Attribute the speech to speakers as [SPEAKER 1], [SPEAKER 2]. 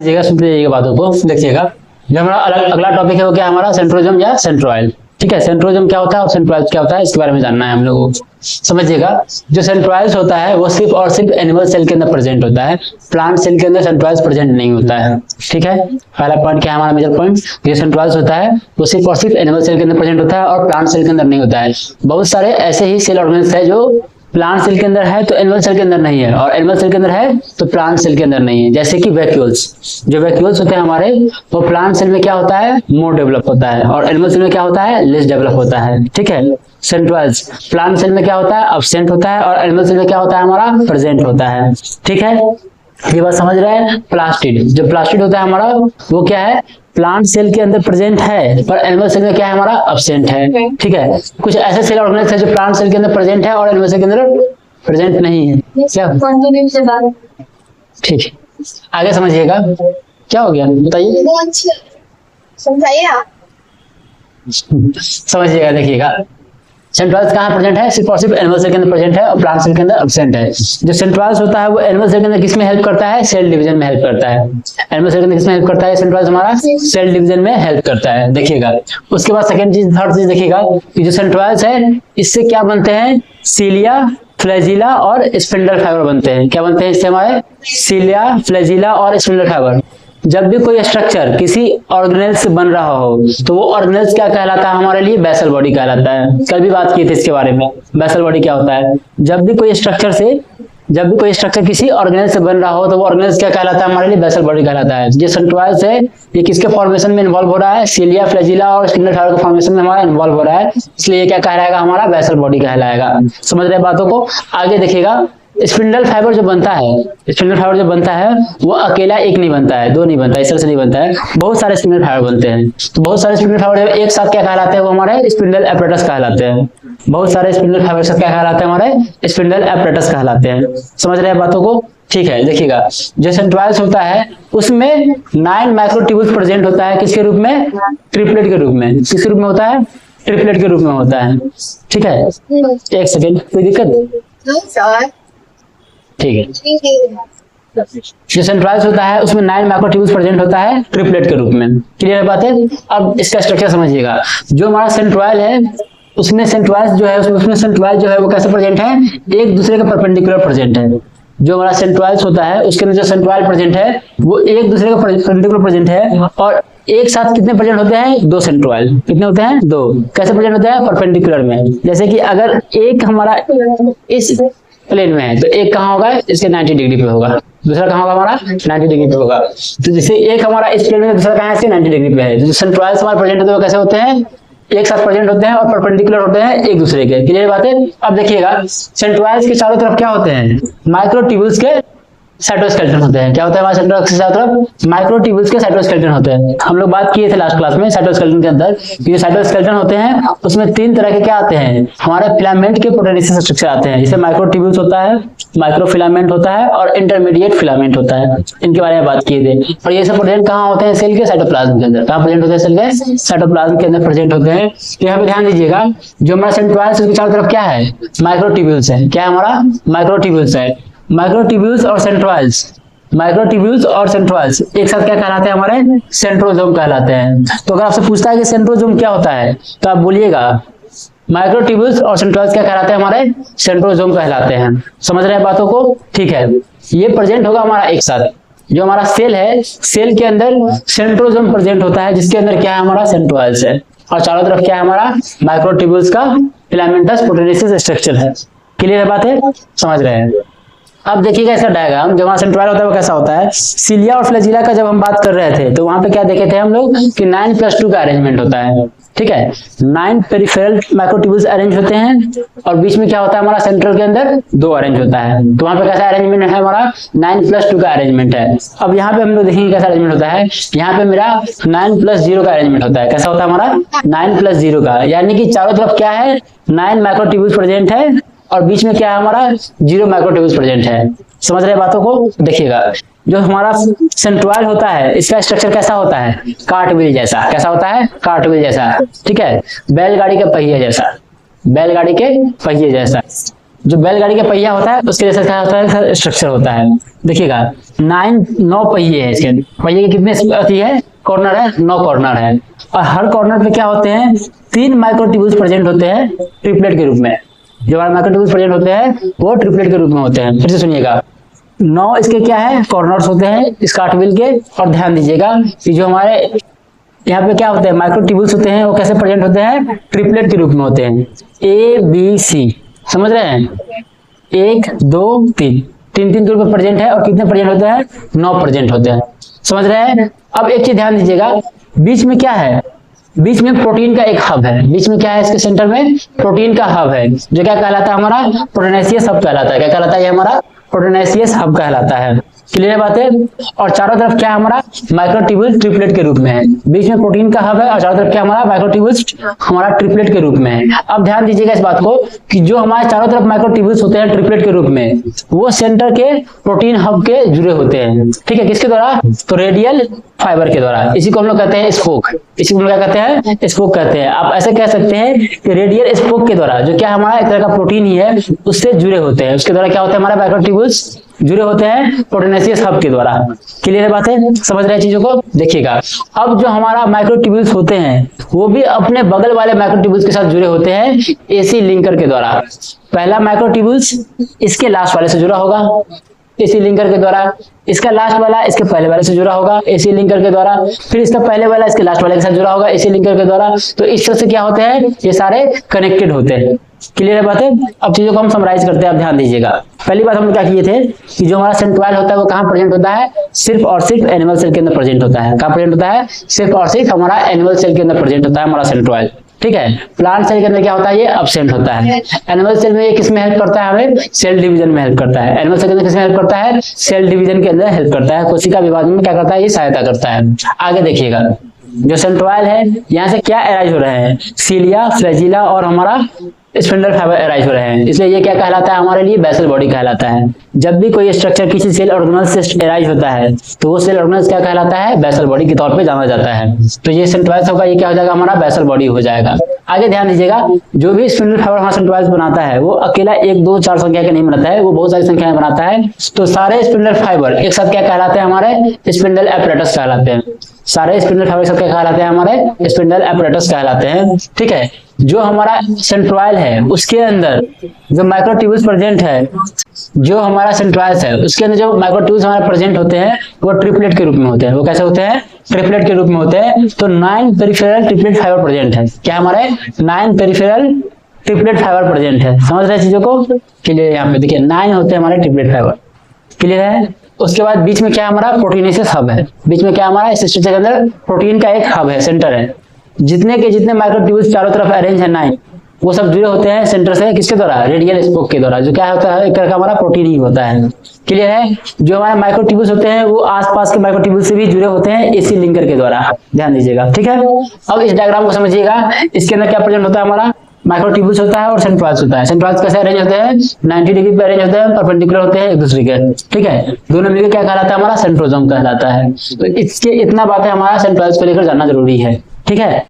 [SPEAKER 1] देखिएगा, सुनते जाइएगा बातों को, देखिएगा। जो हमारा अगला टॉपिक है वो क्या है हमारा, सेंट्रोजोम या सेंट्रोइल। ठीक है, सेंट्रोजोम क्या होता है और सेंट्रोइल क्या होता है, इसके बारे में जानना है हम लोगों को। समझिएगा, जो सेंट्रोइल्स होता है वो सिर्फ और सिर्फ एनिमल सेल के अंदर प्रेजेंट होता है, प्लांट सेल के अंदर सेंट्रोइल्स प्रेजेंट नहीं होता है। ठीक है, पहला पॉइंट क्या है हमारा मेजर पॉइंट, जो सेंट्रोइल्स होता है वो सिर्फ और सिर्फ एनिमल सेल के अंदर प्रेजेंट होता है और प्लांट सेल के अंदर नहीं होता है। बहुत सारे ऐसे ही सेल ऑर्गेनेल्स है जो प्लांट सेल के अंदर है तो एनिमल सेल के अंदर नहीं है, और एनिमल सेल के अंदर है तो प्लांट सेल के अंदर नहीं है। जैसे कि वैक्यूल्स, जो वैक्यूल्स होते हैं हमारे, वो प्लांट सेल में क्या होता है, मोर डेवलप होता है, और एनिमल सेल में क्या होता है, लेस डेवलप होता है। ठीक है, सेंट्रोइल्स प्लांट सेल में क्या होता है, अब्सेंट होता है, और एनिमल सेल में क्या होता है हमारा, प्रेजेंट होता है। ठीक है, ये बात समझ रहे हैं। प्लास्टिड, जो प्लास्टिड होता है हमारा वो क्या है, प्लांट सेल के अंदर प्रेजेंट है पर एनिमल सेल में क्या है हमारा, अब्सेंट है। ठीक है, कुछ ऐसे सेल ऑर्गेनेल्स है जो प्लांट सेल के अंदर प्रेजेंट है और एनिमल सेल के अंदर प्रेजेंट नहीं है। क्या ठीक है, आगे समझिएगा। क्या हो गया बताइए, समझिएगा। देखिएगा, सेंट्रोइल्स कहाँ प्रेजेंट है, सिर्फ और सिर्फ एनिमल सेल के अंदर प्रेजेंट है और प्लांट सेल के अंदर एब्सेंट है। जो सेंट्रोइल्स होता है वो एनिमल सेल के अंदर किसमें हेल्प करता है, सेल डिवीजन में हेल्प करता है। एनिमल सेल के अंदर किसमें हेल्प करता है, सेंट्रोइल्स हमारा सेल डिवीजन में हेल्प करता है। देखिएगा, उसके बाद सेकंड चीज, थर्ड चीज देखिएगा कि जो सेंट्रोइल्स है इससे क्या बनते हैं, सीलिया, फ्लैजिला और स्पिंडल फाइबर बनते हैं। क्या बनते हैं इससे हमारे, सीलिया, फ्लैजिला और स्पिंडल फाइबर। जब भी कोई स्ट्रक्चर किसी ऑर्गेनेल से बन रहा हो तो वो ऑर्गेनेल्स क्या कहलाता है हमारे लिए, बेसल बॉडी कहलाता है। कल भी बात की थी इसके बारे में, बेसल बॉडी क्या होता है। जब भी कोई स्ट्रक्चर किसी ऑर्गेनेल से बन रहा हो तो वो ऑर्गेनेल्स क्या कहलाता है हमारे लिए, बेसल बॉडी कहलाता है। जो सेंट्रोइल्स है ये किसके फॉर्मेशन में इन्वॉल्व हो रहा है, सीलिया, फ्लैजिला और स्पिंडल फाइबर के फॉर्मेशन में हमारा इन्वॉल्व हो रहा है, इसलिए ये क्या कहलाएगा हमारा, बेसल बॉडी कहलाएगा। समझ रहे बातों को। आगे देखिएगा, स्पिंडल फाइबर जो बनता है वो अकेला एक नहीं बनता है, दो नहीं बनता है, इस तरह से नहीं बनता है, बहुत सारे स्पिंडल फाइबर बनते हैं। तो बहुत सारे स्पिंडल फाइबर एक साथ क्या कहलाते हैं, वो हमारे स्पिंडल एपरेटस कहलाते हैं। बहुत सारे स्पिंडल फाइबर से क्या कहलाते हैं, हमारे स्पिंडल एपरेटस कहलाते हैं। समझ रहे हैं बातों को। ठीक है, देखिएगा, जो सेंट्रोइल्स होता है उसमें 9 माइक्रोट्यूब्यूल्स प्रेजेंट होता है, किसके रूप में, ट्रिपलेट के रूप में। किसके रूप में होता है, ट्रिपलेट के रूप में होता है। ठीक है, एक सेकेंड, कोई दिक्कत, ठीक है। जो सेंट्रोइल्स होता है उसमें 9 माइक्रोट्यूब्यूल्स प्रेजेंट होता है ट्रिपलेट के रूप में। क्लियर बात है। अब इसका स्ट्रक्चर समझिएगा। जो हमारा सेंट्रोइल है उसमें सेंट्रोइल्स जो है वो कैसे प्रेजेंट है, एक दूसरे के परपेंडिकुलर प्रेजेंट है। जो हमारा सेंट्रोइल्स होता है उसके अंदर जो सेंट्रोइल प्रेजेंट है वो एक दूसरे के परपेंडिकुलर प्रेजेंट है, और एक साथ कितने प्रेजेंट होते हैं, 2 सेंट्रोइल। कितने होते हैं, 2। कैसे प्रेजेंट होते हैं, परपेंडिकुलर में। जैसे कि अगर एक हमारा इस प्लेन में है तो एक कहाँ होगा, इसके 90 डिग्री पे होगा, दूसरा कहाँ होगा हमारा 90 डिग्री पे होगा। तो जैसे एक हमारा इस प्लेन में, दूसरा कहाँ है, इसके 90 डिग्री पे है। जो सेंट्रोइल्स हमारे प्रेजेंट होते हैं वो कैसे होते हैं, एक साथ प्रेजेंट होते हैं और परपेंडिकुलर होते हैं एक दूसरे के। क्लियर बात है। अब देखिएगा, सेंट्रोइल्स के चारों तरफ क्या होते हैं, माइक्रोट्यूब्यूल्स के साइटोस्केलेटन होते हैं। क्या होता है हमारे सेंट्रोइल्स के चारों तरफ, माइक्रोट्यूब्यूल्स के साइटोस्केलेटन होते हैं। हम लोग बात किए थे लास्ट क्लास में साइटोस्केलेटन के अंदर, ये साइटोस्केलेटन होते हैं उसमें 3 तरह के क्या आते हैं, हमारे फिलामेंट के प्रोटीनेसिस स्ट्रक्चर आते हैं। जैसे माइक्रोट्यूब्यूल्स होता है, माइक्रोफिलामेंट होता है और इंटरमीडिएट फिलामेंट होता है। इनके बारे में बात किए थे। और ये सब प्रेजेंट कहाँ होते हैं, सेल के साइटोप्लाज्म के अंदर। कहाँ प्रेजेंट होते हैं, सेल के साइटोप्लाज्म के अंदर प्रेजेंट होते हैं। यहाँ पे ध्यान दीजिएगा, जो हमारा सेंट्रोइल्स उसके चारों तरफ क्या है, माइक्रोट्यूब्यूल्स है। क्या है हमारा, माइक्रोट्यूब्यूल्स है। माइक्रोट्यूब्यूल्स और सेंट्रोइल्स एक साथ क्या कहलाते हैं, हमारे सेंट्रोजोम कहलाते हैं। तो अगर आपसे पूछता है कि सेंट्रोजोम क्या होता है तो आप बोलिएगा माइक्रोट्यूब्यूल्स और सेंट्रोइल्स क्या कहलाते हैं, हमारे सेंट्रोजोम कहलाते हैं। समझ रहे हैं बातों को। ठीक है, ये प्रेजेंट होगा हमारा एक साथ। जो हमारा सेल है, सेल के अंदर सेंट्रोजोम प्रेजेंट होता है, जिसके अंदर क्या है हमारा, सेंट्रोइल्स है, और चारों तरफ क्या है हमारा, माइक्रोट्यूब्यूल्स का फिलामेंटस प्रोटीनेसिस स्ट्रक्चर है। क्लियर है बात है, समझ रहे हैं। अब देखिएगा इसका डायग्राम, जो हमारा सेंट्रोइल होता है वो कैसा होता है। सीलिया और फ्लैजिला का जब हम बात कर रहे थे तो वहां पे क्या देखे थे हम लोग कि 9+2 का अरेंजमेंट होता है। ठीक है, 9 पेरिफेरल माइक्रोट्यूब्यूल्स अरेंज होते हैं और बीच में क्या होता है हमारा, सेंट्रल के अंदर 2 अरेंज होता है। तो वहां पे कैसा अरेंजमेंट है हमारा, 9+2 का अरेंजमेंट है। अब यहाँ पे हम लोग देखेंगे कैसा अरेंजमेंट होता है। यहाँ पे मेरा 9+0 का अरेंजमेंट होता है। कैसा होता है हमारा, 9+0 का, यानी कि चारों तरफ क्या है, 9 माइक्रोट्यूब्यूल्स प्रेजेंट है और बीच में क्या है हमारा, 0 माइक्रोट्यूब्यूल्स प्रेजेंट है। समझ रहे बातों को। देखिएगा, जो हमारा सेंट्रोइल होता है इसका स्ट्रक्चर कैसा होता है, कार्टविल जैसा। कैसा होता है, कार्टविल जैसा। ठीक है, बैलगाड़ी के पहिए जैसा, बैलगाड़ी के पहिए जैसा। जो बैलगाड़ी का पहिया होता है उसके जैसा क्या होता है, स्ट्रक्चर होता है। देखिएगा 9 पहिए हैं इसके, पहिए के कितने अथी है, कॉर्नर है, 9 कॉर्नर है, और हर कॉर्नर पे क्या होते हैं, 3 माइक्रोट्यूब्यूल्स प्रेजेंट होते हैं ट्रिपलेट के रूप में। जो हमारे माइक्रोट्यूब्यूल्स प्रेजेंट होते हैं वो ट्रिपलेट के रूप में होते हैं। फिर से सुनिएगा, 9 इसके क्या है, कॉर्नर्स होते हैं इस कार्टविल के। और ध्यान दीजिएगा कि जो हमारे यहाँ पे क्या होते हैं, माइक्रोट्यूब्यूल्स होते हैं, वो कैसे प्रेजेंट होते हैं, ट्रिपलेट के रूप में होते हैं। ABC, समझ रहे हैं, 1 2 3, 3 के रूप में प्रेजेंट है। और कितने प्रेजेंट होते हैं, 9 प्रेजेंट होते हैं। समझ रहे हैं। अब एक चीज ध्यान दीजिएगा, बीच में क्या है, बीच में प्रोटीन का एक हब है। बीच में क्या है, इसके सेंटर में प्रोटीन का हब है, जो क्या कहलाता है, हमारा प्रोटीनेशियस हब कहलाता है। क्या कहलाता है, ये हमारा प्रोटीनेशियस हब कहलाता है। क्लियर बात है। और चारों तरफ क्या है, हमारा माइक्रोट्यूब्यूल ट्रिपलेट के रूप में है। बीच में प्रोटीन का हब है और चारों तरफ क्या हमारा माइक्रोट्यूब्यूल्स हमारा ट्रिपलेट के रूप में है। अब ध्यान दीजिएगा इस बात को कि जो हमारे चारों तरफ माइक्रोट्यूब्यूल्स होते हैं ट्रिपलेट के रूप में, वो सेंटर के प्रोटीन हब के जुड़े होते हैं। ठीक है, किसके द्वारा, तो रेडियल फाइबर के द्वारा। इसी को हम लोग कहते हैं स्पोक। इसी को हम लोग क्या कहते हैं, स्पोक कहते हैं। आप ऐसे कह सकते हैं कि रेडियल स्पोक के द्वारा, जो क्या हमारा एक तरह का प्रोटीन ही है, उससे जुड़े होते हैं। उसके द्वारा क्या होता है, हमारा माइक्रोट्यूब्यूल्स जुड़े होते हैं प्रोटीनेशियस हब के द्वारा। क्लियर है बात है, समझ रहे हैं चीजों को। देखिएगा, अब जो हमारा माइक्रोट्यूब्यूल्स होते हैं वो भी अपने बगल वाले माइक्रोट्यूब्यूल्स के साथ जुड़े होते हैं AC लिंकर के द्वारा। पहला माइक्रोट्यूब्यूल्स इसके लास्ट वाले से जुड़ा होगा AC लिंकर के द्वारा, इसका लास्ट वाला इसके पहले वाले से जुड़ा होगा AC लिंकर के द्वारा, फिर इसका पहले वाला इसके लास्ट वाले के साथ जुड़ा होगा AC लिंकर के द्वारा। तो इस तरह से क्या होते हैं, ये सारे कनेक्टेड होते हैं। क्लियर है बात है। अब चीजों को हम समराइज करते हैं, आप ध्यान दीजिएगा। पहली बात हम क्या किए थे कि जो हमारा सेंट्रोइड होता है वो कहाँ प्रेजेंट होता है, सिर्फ और सिर्फ एनिमल सेल के अंदर प्रेजेंट होता है। कहाँ प्रेजेंट होता है, सिर्फ और सिर्फ हमारा एनिमल सेल के अंदर प्रेजेंट होता है हमारा सेंट्रोइड। ठीक है, प्लांट सेल के अंदर क्या होता है, ये अब्सेंट होता है। एनिमल सेल में ये किसमें हेल्प करता है, हमें सेल डिवीजन में हेल्प करता है। एनिमल सेल के अंदर किसमें हेल्प करता है, सेल डिवीजन के अंदर हेल्प करता है। कोशिका विभाजन में क्या करता है, ये सहायता करता है। आगे देखिएगा, जो सेंट्रोइड है यहाँ से क्या अराइज हो रहे हैं, सीलिया, फ्लैजिला और हमारा स्पिंडल फाइबर अराइज हो रहे हैं। इसलिए ये क्या कहलाता है, हमारे लिए बेसल बॉडी कहलाता है। जब भी कोई स्ट्रक्चर किसी सेल ऑर्गेनल से अराइज होता है तो वो सेल ऑर्गेनल क्या कहलाता है, बेसल बॉडी के तौर पे जाना जाता है। तो ये सेंट्रोइड होगा, ये क्या हो जाएगा, हमारा बेसल बॉडी हो जाएगा। आगे ध्यान दीजिएगा, जो भी स्पिंडल फाइबर हमारा सेंट्रोइड बनाता है वो अकेला 1 2 4 संख्या के नहीं बनाता है, वो बहुत सारी संख्याएं बनाता है। तो सारे स्पिंडल फाइबर एक साथ क्या कहलाते हैं, हमारे स्पिंडल एपरेटस कहलाते हैं। सारे स्पिंडल फाइबर सब क्या कहलाते हैं, हमारे स्पिंडल एपरेटस कहलाते हैं। ठीक है, जो हमारा सेंट्रोइड है उसके अंदर जो माइक्रोट्यूब्यूल्स प्रेजेंट है, जो हमारा सेंट्रोइड है उसके अंदर जो माइक्रोट्यूब्यूल्स हमारे प्रेजेंट होते हैं वो ट्रिपलेट के रूप में होते हैं। वो कैसे होते हैं, ट्रिपलेट के रूप में होते हैं। तो 9 पेरिफेरल ट्रिपलेट फाइबर प्रेजेंट है। क्या हमारे 9 पेरिफेरल ट्रिपलेट फाइबर प्रेजेंट है। समझ रहे हैं चीजों को। क्लियर, यहाँ पे देखिए 9 होते हैं हमारे ट्रिपलेट फाइबर। क्लियर है। उसके बाद बीच में क्या हमारा प्रोटीनेशियस हब है। बीच में क्या हमारा इस स्ट्रक्चर के अंदर प्रोटीन का एक हब है, सेंटर है। जितने के जितने माइक्रोट्यूब्यूल्स चारों तरफ अरेंज है 9, वो सब जुड़े होते हैं सेंटर से, किसके द्वारा, रेडियल स्पोक के द्वारा, जो क्या होता है, एक तरह का हमारा प्रोटीन ही होता है। क्लियर है। जो हमारे माइक्रोट्यूब्यूल्स होते हैं वो आसपास के माइक्रोट्यूब्यूल्स से भी जुड़े होते हैं AC लिंकर के द्वारा। ध्यान दीजिएगा। ठीक है, अब इस डायग्राम को समझिएगा। इसके अंदर क्या प्रेजेंट होता है, हमारा माइक्रोट्यूब्यूल्स होता है और सेंट्रोइड्स होता है। सेंट्रोइड्स कैसे अरेंज होते हैं, 90 डिग्री पे अरेंज होते हैं, परपेंडिकुलर होते हैं एक दूसरे के। ठीक है, दोनों मिलकर क्या कहलाता है, हमारा सेंट्रोजोम कहलाता है। तो इसके इतना बातें हमारा सेंट्रोइड्स को लेकर जानना जरूरी है। ठीक है।